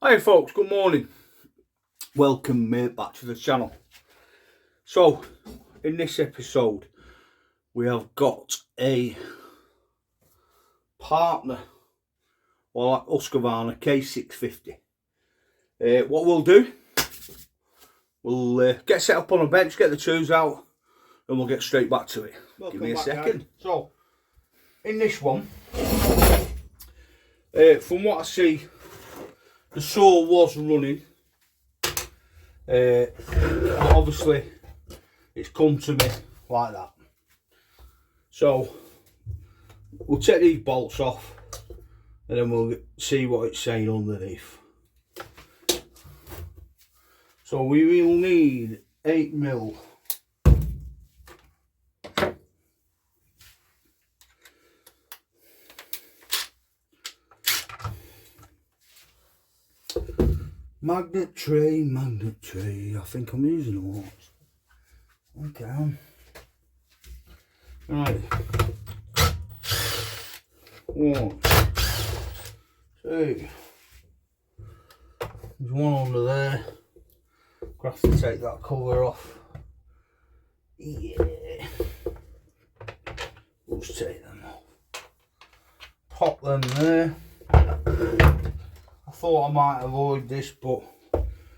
Hi folks, good morning. Welcome back to the channel. So, in this episode, we have got a partner, or like Husqvarna K650. What we'll do, we'll get set up on a bench, get the tools out, and we'll get straight back to it. Give me a second. Guys. So, in this one, from what I see, the saw was running, but obviously it's come to me like that. So we'll take these bolts off and then we'll see what it's saying underneath. So we will need 8mm magnet tray. I think I'm using a lot. Okay. Right. 1, 2. There's one under there. Gonna have to take that cover off. Yeah. We'll just take them off. Pop them there. I thought I might avoid this, but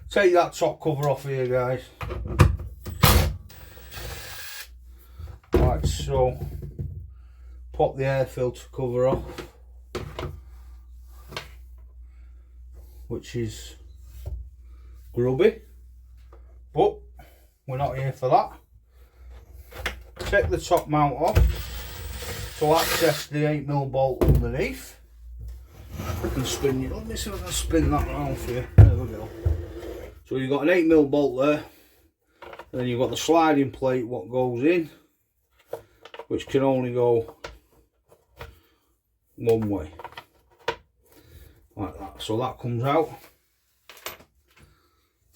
take that top cover off here, guys. Right, so pop the air filter cover off, which is grubby, but we're not here for that. Take the top mount off to access the 8mm bolt underneath. I can spin it. Let me see if I can spin that around for you. There we go. So you've got an 8mm bolt there, and then you've got the sliding plate what goes in, which can only go one way, like that. So that comes out.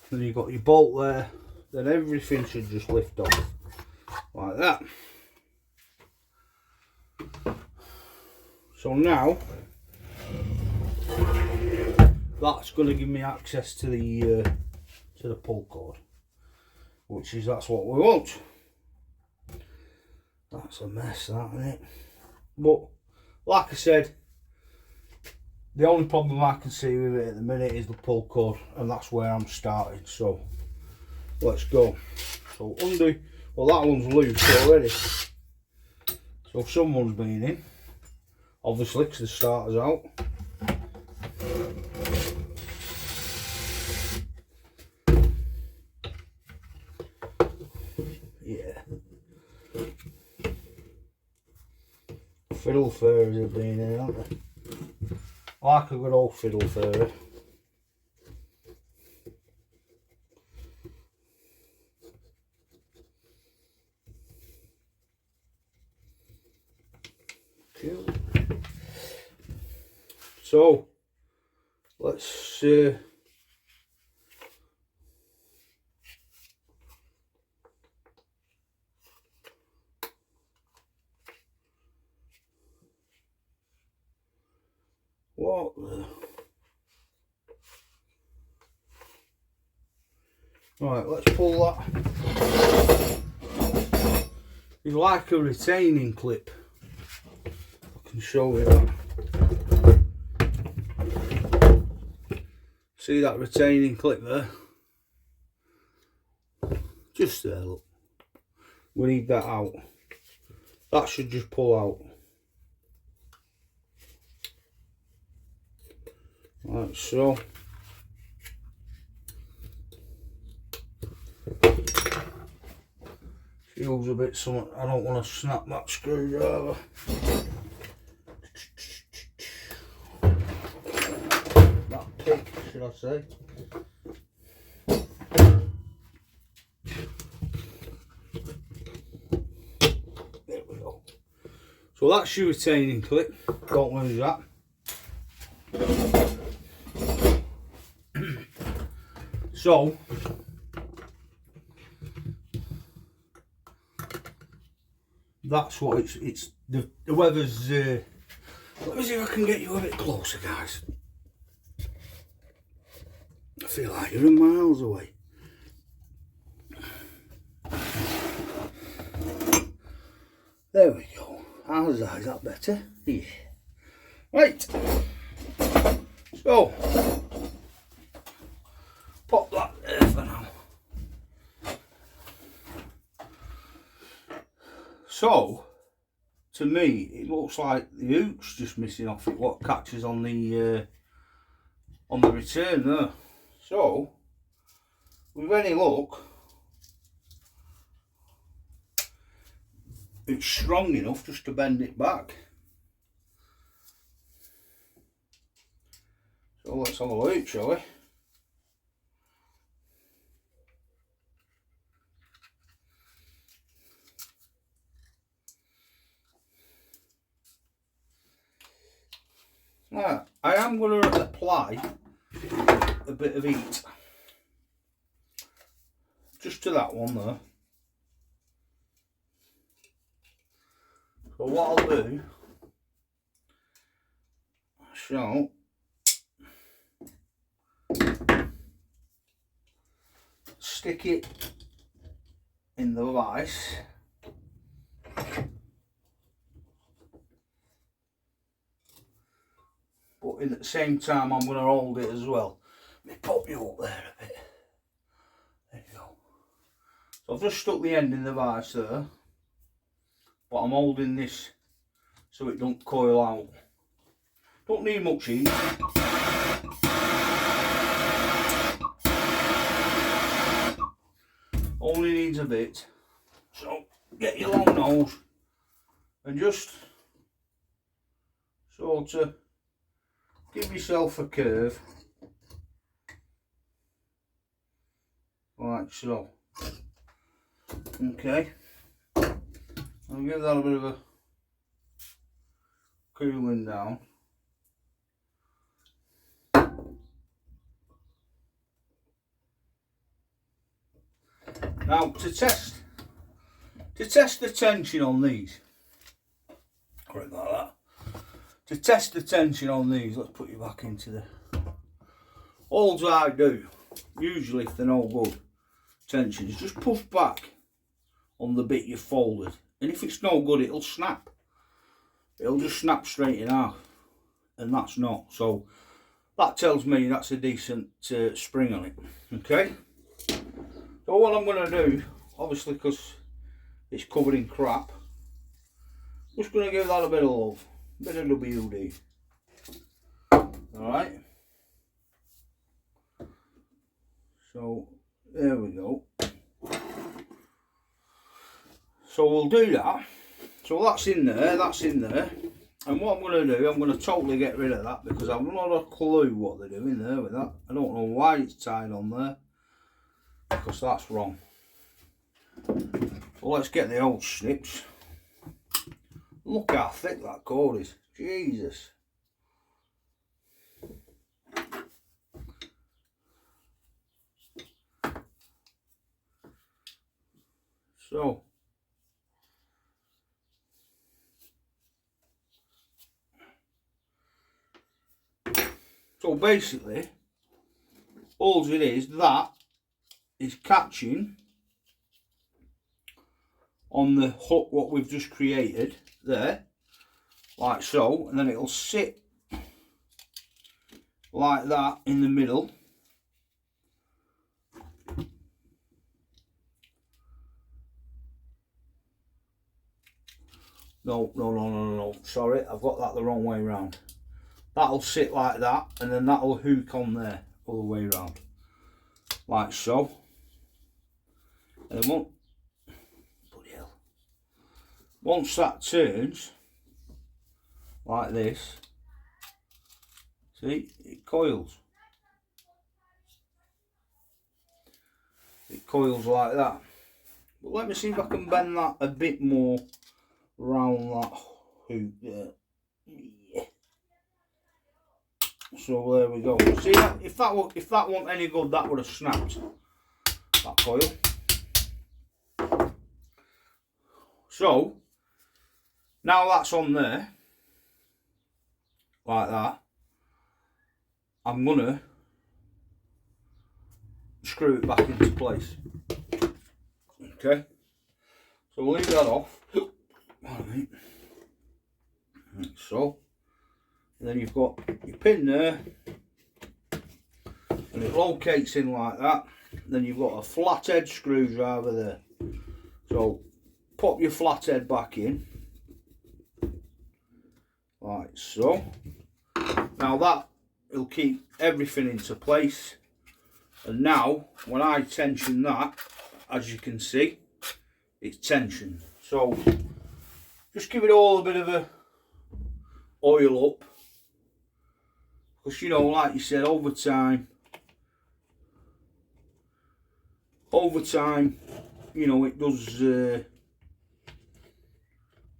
Then you've got your bolt there. Then everything should just lift off like that. So now that's going to give me access to the pull cord, that's what we want. That's a mess, that, isn't it? But like I said, the only problem I can see with it at the minute is the pull cord, and that's where I'm starting. So let's go. So undo. Well, that one's loose already. So someone's been in, obviously, because the starter's out. Yeah. Fiddle fairies have been in, haven't they? Like a good old fiddle fairy. Cool. So let's what the... Right, let's pull that. It's like a retaining clip. I can show you that. See that retaining clip there? Just there, look. We need that out. That should just pull out. Like so. Feels a bit something. I don't want to snap that screwdriver. That pick, should I say. There we go. So that's your retaining clip. Don't lose that. So that's what it's the weather's let me see if I can get you a bit closer, guys. feel like you're miles away. There we go. How's that? Is that better? Yeah. Right. So, pop that there for now. So, to me, it looks like the hook's just missing off it. What catches on the return there. So, with any luck, it's strong enough just to bend it back. So let's have a look, shall we? Now, I am going to apply a bit of heat just to that one there. So what I'll do, I shall stick it in the vise, but at the same time I'm going to hold it as well. Let me pop you up there a bit. There you go. So I've just stuck the end in the vise there, but I'm holding this so it don't coil out. Don't need much heat. Only needs a bit. So get your long nose and just sort of give yourself a curve like so. Okay, I'll give that a bit of a cooling down. Now to test the tension on these, like that. To test the tension on these, let's put you back into the. All I do, usually if they're no good, tension is just push back on the bit you folded, and if it's no good, it'll snap. It'll just snap straight in half, and that's not. So that tells me that's a decent spring on it. Okay. So what I'm going to do, obviously because it's covered in crap, just going to give that a bit of love, a bit of WD. Alright. So there we go. So we'll do that. So that's in there, that's in there. And what I'm going to do, I'm going to totally get rid of that because I've not a clue what they're doing there with that. I don't know why it's tied on there, because that's wrong. Well, let's get the old snips. Look how thick that cord is. Jesus. So basically, all it is, that is catching on the hook what we've just created there, like so, and then it'll sit like that in the middle. No, sorry, I've got that the wrong way around. That'll sit like that, and then that'll hook on there all the way around, like so. And then once that turns like this, see, it coils. It coils like that. But let me see if I can bend that a bit more round that hoop there. Yeah. So there we go. See, if that wasn't any good, that would have snapped, that coil. So now that's on there like that, I'm gonna screw it back into place. Okay, so we'll leave that off. Right. Like so. And then you've got your pin there, and it locates in like that. Then you've got a flathead screwdriver there. So pop your flathead back in, like so. Now that will keep everything into place. And now when I tension that, as you can see, it's tensioned. So just give it all a bit of a oil up, because you know, like you said, over time, you know, it does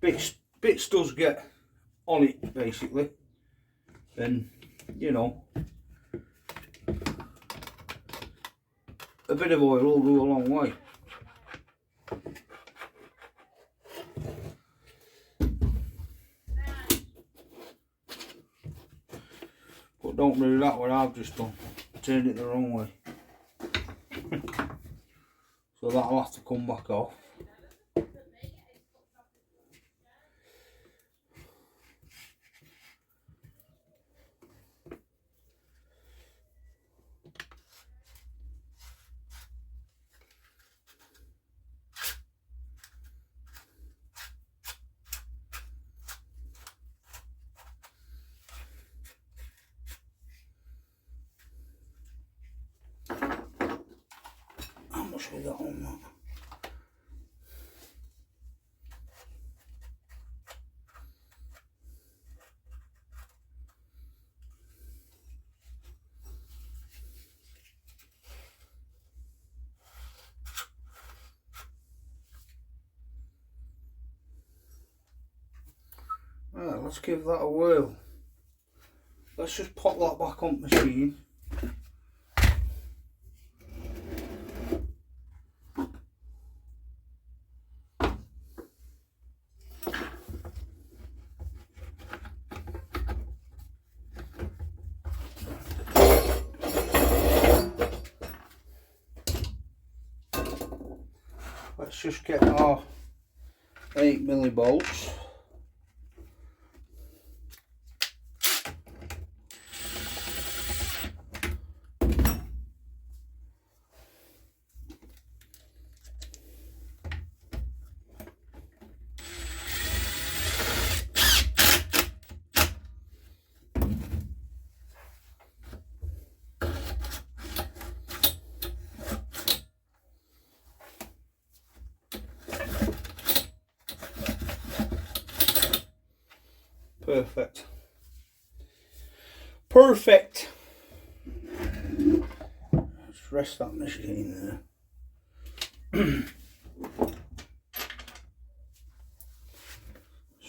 bits does get on it basically, and you know, a bit of oil will go a long way. But don't do that what I've just done, turned it the wrong way. So that'll have to come back off. How much we got on that? Right, let's give that a whirl. Let's just pop that back on the machine. Let's just get our 8mm bolts. Perfect. Perfect. Let's rest that machine there.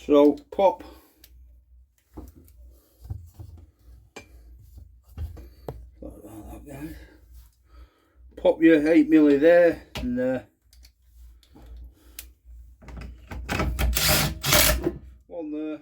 So pop pop your 8mm there, and one there.